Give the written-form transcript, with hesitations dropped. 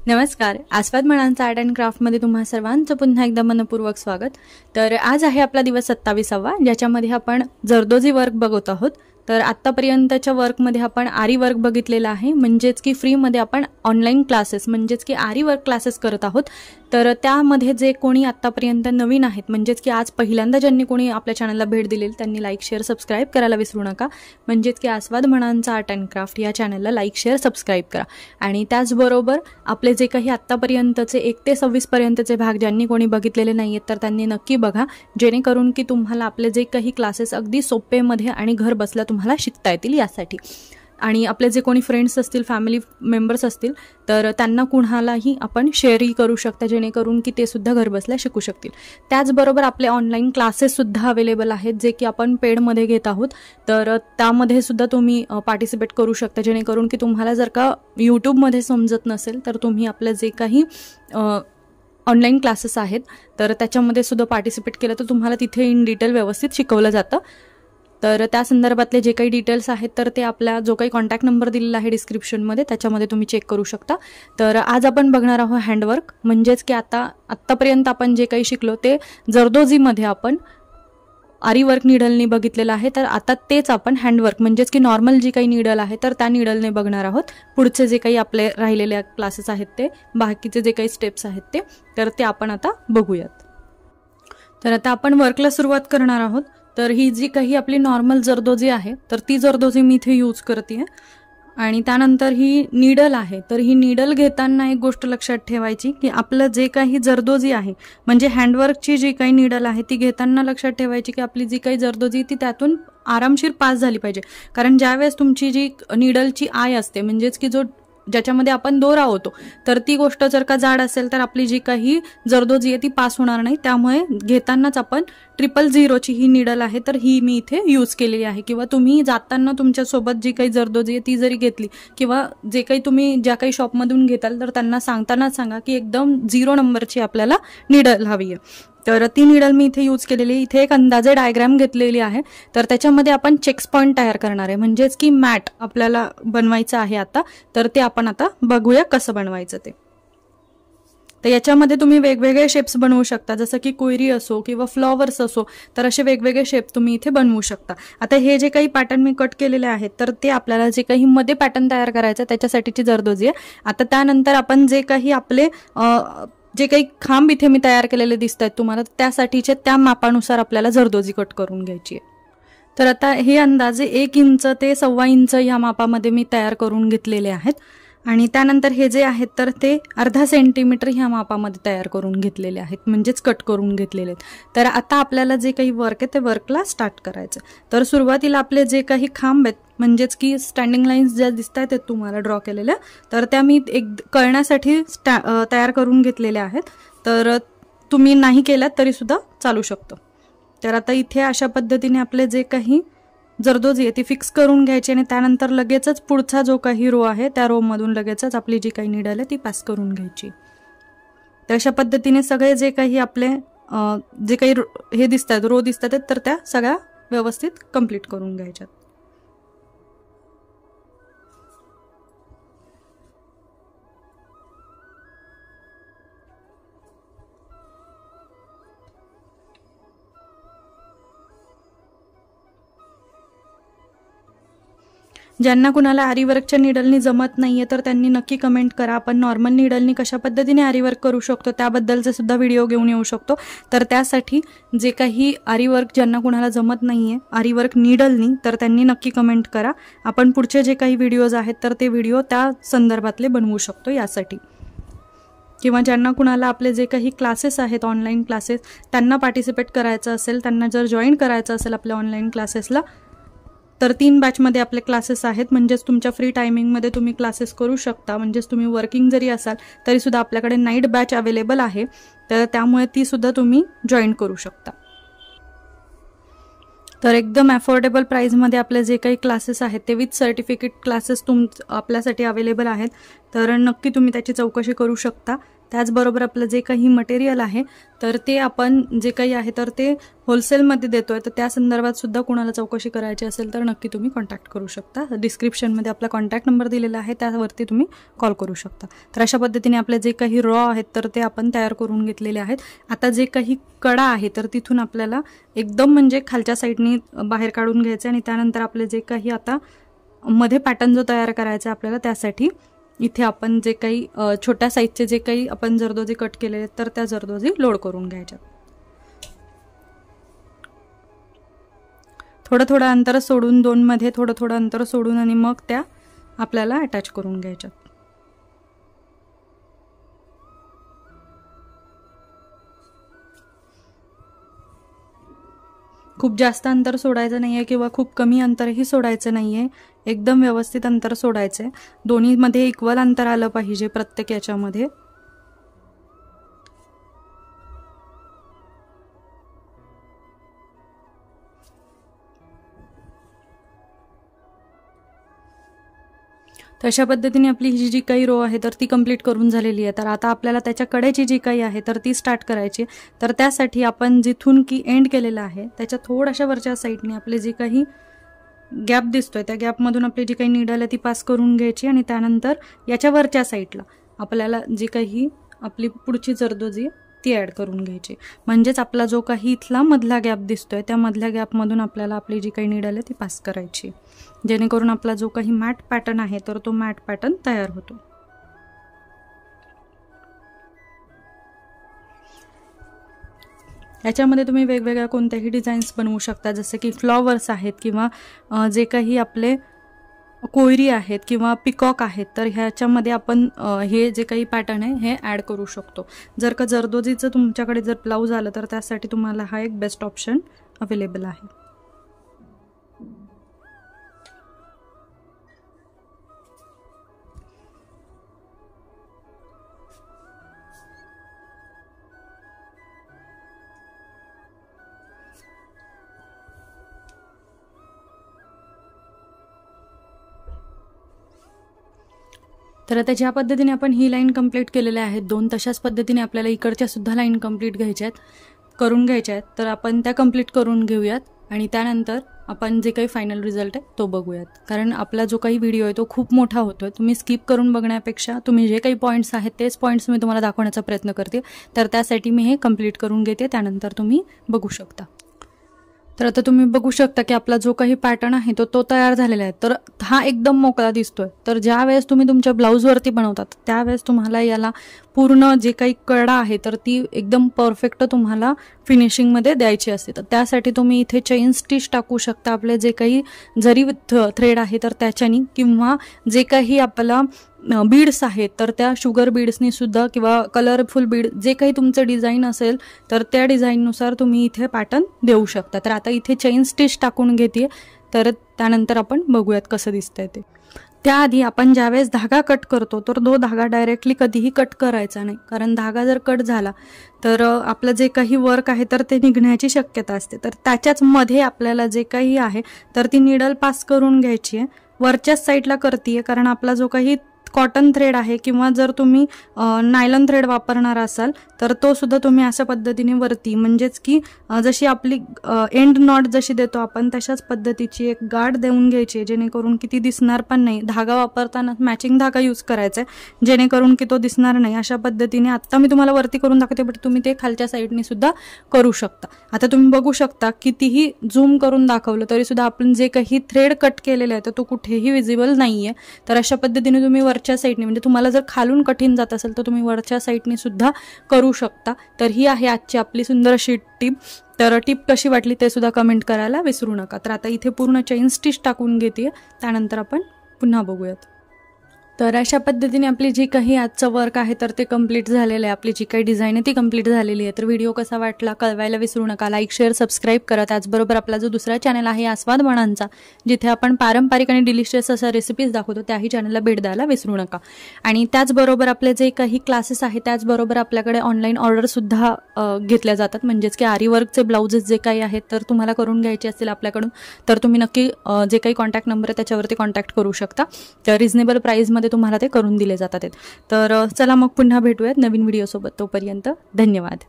नमस्कार. आस्वाद मनांचा art and क्राफ्टमध्ये तुम्हा सर्वांचं पुन्हा एकदा मनपूर्वक स्वागत. तर आज आहे आपला दिवस 27वा, ज्याच्यामध्ये आपण जरदोजी वर्क बघत आहोत. तर आत्तापर्यंतच्या वर्कमध्ये आपण आरी वर्क बघितलेला आहे, म्हणजेच की फ्रीमध्ये आपण ऑनलाईन क्लासेस म्हणजेच की आरी वर्क क्लासेस करत आहोत. तर त्यामध्ये जे कोणी आत्तापर्यंत नवीन आहेत, म्हणजेच की आज पहिल्यांदा ज्यांनी कोणी आपल्या चॅनलला भेट दिली त्यांनी लाईक शेअर सबस्क्राईब करायला विसरू नका. म्हणजेच की आस्वाद मनांचा आर्ट अँड क्राफ्ट या चॅनलला लाईक शेअर सबस्क्राईब करा. आणि त्याचबरोबर आपले जे काही आत्तापर्यंतचे 1 ते 26 पर्यंतचे भाग ज्यांनी कोणी बघितलेले नाही आहेत तर त्यांनी नक्की बघा, जेणेकरून की तुम्हाला आपले जे काही क्लासेस अगदी सोपेमध्ये आणि घर बसल्या तुम्हाला शिकता येतील यासाठी. आणि आपले जे कोणी फ्रेंड्स असतील, फॅमिली मेंबर्स असतील तर त्यांना कुणालाही आपण शेअरही करू शकता, जेणेकरून की ते सुद्धा घरबसल्या शिकू शकतील. त्याचबरोबर आपले ऑनलाईन क्लासेससुद्धा अवेलेबल आहेत, जे की आपण पेडमध्ये घेत आहोत. तर त्यामध्ये सुद्धा तुम्ही पार्टिसिपेट करू शकता, जेणेकरून की तुम्हाला जर का यूट्यूबमध्ये समजत नसेल तर तुम्ही आपलं जे काही ऑनलाईन क्लासेस आहेत तर त्याच्यामध्ये सुद्धा पार्टिसिपेट केलं तर तुम्हाला तिथे इन डिटेल व्यवस्थित शिकवलं जातं. तर त्या संदर्भातले जे काही डिटेल्स आहेत तर ते आपला जो काही कॉन्टॅक्ट नंबर दिलेला आहे डिस्क्रिप्शनमध्ये त्याच्यामध्ये तुम्ही चेक करू शकता. तर आज आपण बघणार आहोत हँडवर्क, म्हणजेच की आत्तापर्यंत आपण जे काही शिकलो ते जरदोजीमध्ये आपण आरी वर्क निडलने बघितलेलं आहे. तर आता तेच आपण हँडवर्क म्हणजेच की नॉर्मल जी काही निडल आहे तर त्या निडलने बघणार आहोत. पुढचे जे काही आपले राहिलेले क्लासेस आहेत ते बाकीचे जे काही स्टेप्स आहेत ते आपण आता बघूयात. तर आता आपण वर्कला सुरुवात करणार आहोत. तर ही जी काही आपली नॉर्मल जरदोजी आहे तर ती जरदोजी मी इथे यूज करते. आणि त्यानंतर ही नीडल आहे. तर ही नीडल घेताना एक गोष्ट लक्षात ठेवायची की आपलं जे काही जरदोजी आहे म्हणजे हँडवर्कची जी काही नीडल आहे ती घेताना लक्षात ठेवायची की आपली जी काही जरदोजी ती त्यातून आरामशीर पास झाली पाहिजे. कारण ज्यावेळेस तुमची जी नीडलची आय असते म्हणजेच की ज्याच्यामध्ये आपण दोरा होतो तर ती गोष्ट जर का जाड असेल तर आपली जी काही जरदोजी आहे ती पास होणार नाही. त्यामुळे घेतानाच आपण 000ची ही नीडल आहे तर ही मी इथे यूज केलेली आहे. किंवा तुम्ही जाताना तुमच्यासोबत जी काही जरदोजी आहे ती जरी घेतली किंवा जे काही तुम्ही ज्या काही शॉपमधून घेताल तर त्यांना सांगतानाच सांगा की एकदम 0 नंबरची आपल्याला नीडल हवी आहे. तर ती नीडल मी इथे यूज केलेली. इथे एक अंदाजे डायग्राम घेतलेली आहे. तर त्याच्यामध्ये आपण चेक्स पॉईंट तयार करणार आहे, म्हणजेच की मॅट आपल्याला बनवायचं आहे आता. तर ते आपण आता बघूया कसं बनवायचं ते. तर याच्यामध्ये तुम्ही वेगवेगळे शेप्स बनवू शकता, जसं की कोयरी असो किंवा फ्लॉवर्स असो. तर असे वेगवेगळे शेप तुम्ही इथे बनवू शकता. आता हे जे काही पॅटर्न मी कट केलेले आहेत तर ते आपल्याला जे काही मध्ये पॅटर्न तयार करायचं त्याच्यासाठीची जरदोजी आहे. आता त्यानंतर आपण जे काही आपले जे काही खांब इथे मी तयार केलेले दिसत आहेत तुम्हाला त्यासाठीचे त्या मापानुसार आपल्याला जरदोजी कट करून घ्यायची आहे. तर आता हे अंदाजे 1 इंच ते 1.25 इंच या मापामध्ये मी तयार करून घेतलेले आहेत. आणि त्यानंतर हे जे आहेत तर ते अर्धा सेंटीमीटर ह्या मापामध्ये तयार करून घेतलेले आहेत, म्हणजेच कट करून घेतलेले आहेत. तर आता आपल्याला जे काही वर्क आहे ते वर्कला स्टार्ट करायचं. तर सुरुवातीला आपले जे काही खांब आहेत म्हणजेच की स्टँडिंग लाईन्स ज्या दिसत आहेत तुम्हाला ड्रॉ केलेल्या तर त्या मी एक कळण्यासाठी तयार करून घेतलेल्या आहेत. तर तुम्ही नाही केलात तरी सुद्धा चालू शकतो. तर आता इथे अशा पद्धतीने आपले जे काही जरदोजी आहे ती फिक्स करून घ्यायची आणि त्यानंतर लगेचच पुढचा जो काही रो आहे त्या रो मधून लगेचच आपली जी काही नीडल आहे ती पास करून घ्यायची. तर अशा पद्धतीने सगळे जे काही आपले जे काही हे दिसतात रो दिसतात तर त्या सगळ्या व्यवस्थित कंप्लीट करून घ्यायच्यात. ज्यांना कुणाला आरीवर्कच्या निडलनी जमत नाहीये तर त्यांनी नक्की कमेंट करा. आपण नॉर्मल निडलनी कशा पद्धतीने आरीवर्क करू शकतो त्याबद्दलचे सुद्धा व्हिडिओ घेऊन येऊ शकतो. तर त्यासाठी जे काही आरीवर्क ज्यांना कुणाला जमत नाहीये आरीवर्क निडलनी तर त्यांनी नक्की कमेंट करा. आपण पुढचे जे काही व्हिडिओज आहेत तर ते व्हिडिओ त्या संदर्भातले बनवू शकतो यासाठी. किंवा ज्यांना कुणाला आपले जे काही क्लासेस आहेत ऑनलाईन क्लासेस त्यांना पार्टिसिपेट करायचं असेल, त्यांना जर जॉईन करायचं असेल आपल्या ऑनलाईन क्लासेसला तर 3 बॅचमध्ये आपले क्लासेस आहेत. म्हणजेच तुमच्या फ्री टायमिंगमध्ये तुम्ही क्लासेस करू शकता. म्हणजेच तुम्ही वर्किंग जरी असाल तरी सुद्धा आपल्याकडे नाईट बॅच अवेलेबल आहे. तर त्यामुळे ती सुद्धा तुम्ही जॉईन करू शकता. तर एकदम अफोर्डेबल प्राईजमध्ये आपले जे काही क्लासेस आहेत ते विथ सर्टिफिकेट क्लासेस आपल्यासाठी अवेलेबल आहेत. तर नक्की तुम्ही त्याची चौकशी करू शकता. त्याचबरोबर आपलं जे काही मटेरियल आहे तर ते आपण जे काही आहे तर ते होलसेलमध्ये देतोय, तर त्या संदर्भात सुद्धा कुणाला चौकशी करायची असेल तर नक्की तुम्ही कॉन्टॅक्ट करू शकता. डिस्क्रिप्शनमध्ये आपला कॉन्टॅक्ट नंबर दिलेला आहे, त्यावरती तुम्ही कॉल करू शकता. तर अशा पद्धतीने आपले जे काही रॉ आहेत तर ते आपण तयार करून घेतलेले आहेत. आता जे काही कडा आहे तर तिथून आपल्याला एकदम म्हणजे खालच्या साईडनी बाहेर काढून घ्यायचं आणि त्यानंतर आपले जे काही आता मध्ये पॅटर्न जो तयार करायचा आपल्याला, त्यासाठी इथे आपण जे काही छोट्या साईजचे जे काही आपण जरदोजी कट केलेले आहेत तर त्या जरदोजी लोड करून घ्यायच्या. थोडं थोडं अंतर सोडून, दोनमध्ये थोडं थोडं अंतर सोडून आणि मग त्या आपल्याला अटॅच करून घ्यायच्या. खूप जास्त अंतर सोडायचं नाहीये किंवा खूप कमी अंतरही सोडायचं नाहीये, एकदम व्यवस्थित अंतर सोडायचंय. दोन्हीमध्ये इक्वल अंतर आलं पाहिजे प्रत्येक याच्यामध्ये. तर अशा पद्धतीने आपली ही जी काही रो आहे तर ती कंप्लीट करून झालेली आहे. तर आता आपल्याला त्याच्या कडेची जी काही आहे तर ती स्टार्ट करायची. तर त्यासाठी आपण जिथून की एंड केलेला आहे त्याच्या थोड्याशा वरच्या साईडने आपले जे काही गॅप दिसतोय त्या गॅपमधून आपली जी काही नीडल आहे ती पास करून घ्यायची आणि त्यानंतर याच्या वरच्या साईडला आपल्याला जी काही आपली पुढची जरदोजी ती ॲड करून घ्यायची. म्हणजेच आपला जो काही इथला मधला गॅप दिसतोय त्या मधल्या गॅपमधून आपल्याला आपली जी काही नीडल आहे ती पास करायची, जेणेकरून आपला जो काही मॅट पॅटर्न आहे तर तो मॅट पॅटर्न तयार होतो. याच्यामध्ये तुम्ही वेगवेगळ्या कोणत्याही डिझाईन्स बनवू शकता, जसे की फ्लॉवर्स आहेत किंवा जे काही आपले कोयरी आहेत किंवा पिकॉक आहेत, तर ह्याच्यामध्ये आपण हे जे काही पॅटर्न आहे हे ॲड करू शकतो. जर का जरदोजीचं तुमच्याकडे जर ब्लाऊज आलं तर त्यासाठी तुम्हाला हा एक बेस्ट ऑप्शन अवेलेबल आहे. तर आता ज्या पद्धतीने आपण ही लाईन कंप्लीट केलेल्या आहेत दोन, तशाच पद्धतीने आपल्याला इकडच्या सुद्धा लाईन कंप्लीट करून घ्यायच्या आहेत. तर आपण त्या कंप्लीट करून घेऊयात आणि त्यानंतर आपण जे काही फायनल रिझल्ट आहे तो बघूयात. कारण आपला जो काही व्हिडिओ आहे तो खूप मोठा होतोय, तुम्ही स्किप करून बघण्यापेक्षा तुम्ही जे काही पॉईंट्स आहेत तेच पॉईंट्स मी तुम्हाला दाखवण्याचा प्रयत्न करते. तर त्यासाठी मी हे कंप्लीट करून घेते, त्यानंतर तुम्ही बघू शकता. तर आता तुम्ही बघू शकता की आपला जो काही पॅटर्न आहे तो तयार झालेला आहे. तर हा एकदम मोकळा दिसतोय. तर ज्या वेळेस तुम्ही तुमच्या ब्लाऊजवरती बनवतात त्यावेळेस तुम्हाला याला पूर्ण जे काही कडा आहे तर ती एकदम परफेक्ट तुम्हाला फिनिशिंगमध्ये द्यायची असते. तर त्यासाठी तुम्ही इथे चेन स्टिच टाकू शकता, आपले जे काही जरी थ्रेड आहे तर त्याच्यानी, किंवा जे काही आपला बीड्स आहेत तर त्या शुगर बीड्सनी सुद्धा, किंवा कलरफुल बीड, जे काही तुमचं डिझाईन असेल तर त्या डिझाईननुसार तुम्ही इथे पॅटर्न देऊ शकता. तर आता इथे चेन स्टिच टाकून घेते, तर त्यानंतर आपण बघूयात कसं दिसतंय ते. त्याआधी आपण ज्यावेळेस धागा कट करतो तर तो धागा डायरेक्टली कधीही कट करायचा नाही, कारण धागा जर कट झाला तर आपलं जे काही वर्क आहे तर ते निघण्याची शक्यता असते. तर त्याच्याच मध्ये आपल्याला जे काही आहे तर ती निडल पास करून घ्यायची आहे. वरच्याच साईडला करतीये, कारण आपला जो काही कॉटन थ्रेड आहे किंवा जर तुम्ही नायलॉन थ्रेड वापरणार असाल तर तो सुद्धा तुम्ही अशा पद्धतीने वरती, म्हणजेच की जशी आपली एंड नॉट जशी देतो आपण तशाच पद्धतीची एक गाठ देऊन घ्यायची, जेणेकरून की ती दिसणार पण नाही. धागा वापरताना मॅचिंग धागा यूज करायचा आहे, जेणेकरून की तो दिसणार नाही. अशा पद्धतीने आता मी तुम्हाला वरती करून दाखवते, बट तुम्ही ते खालच्या साईडने सुद्धा करू शकता. आता तुम्ही बघू शकता कितीही झूम करून दाखवलं तरी सुद्धा आपण जे काही थ्रेड कट केलेले आहे तो कुठेही विजिबल नाहीये. तर अशा पद्धतीने तुम्ही वरच्या साईडने, म्हणजे तुम्हाला जर खालून कठीण जात असेल तर तुम्ही वरच्या साईडने सुद्धा करू शकता. तर ही आहे आजची आपली सुंदर अशी टिप. तर टिप कशी वाटली ते सुद्धा कमेंट करायला विसरू नका. तर आता इथे पूर्ण चेन स्टिच टाकून घेते, त्यानंतर आपण पुन्हा बघूयात. तर अशा पद्धतीने आपली जी काही आजचं वर्क आहे तर ते कंप्लीट झालेलं आहे. आपली जी काही डिझाईन आहे ती कंप्लीट झालेली आहे. तर व्हिडिओ कसा वाटला कळवायला विसरू नका. लाईक, शेअर, सबस्क्राईब करा. त्याचबरोबर आपला जो दुसरा चॅनल आहे आस्वाद म्हणांचा, जिथे आपण पारंपरिक आणि डिलिशियस अशा रेसिपीज दाखवतो, त्याही चॅनलला भेट द्यायला विसरू नका. आणि त्याचबरोबर आपले जे काही क्लासेस आहेत त्याचबरोबर आपल्याकडे ऑनलाईन ऑर्डर सुद्धा घेतल्या जातात. म्हणजेच की आरी वर्कचे ब्लाउजेस जे काही आहेत तर तुम्हाला करून घ्यायचे असतील आपल्याकडून तर तुम्ही नक्की जे काही कॉन्टॅक्ट नंबर आहे त्याच्यावरती कॉन्टॅक्ट करू शकता. तर रिझनेबल प्राईजमध्ये मिनिटामध्ये तुम्हाला ते करून दिले जातात. तर चला मग पुन्हा भेटूयात नवीन व्हिडिओसोबत. तोपर्यंत धन्यवाद.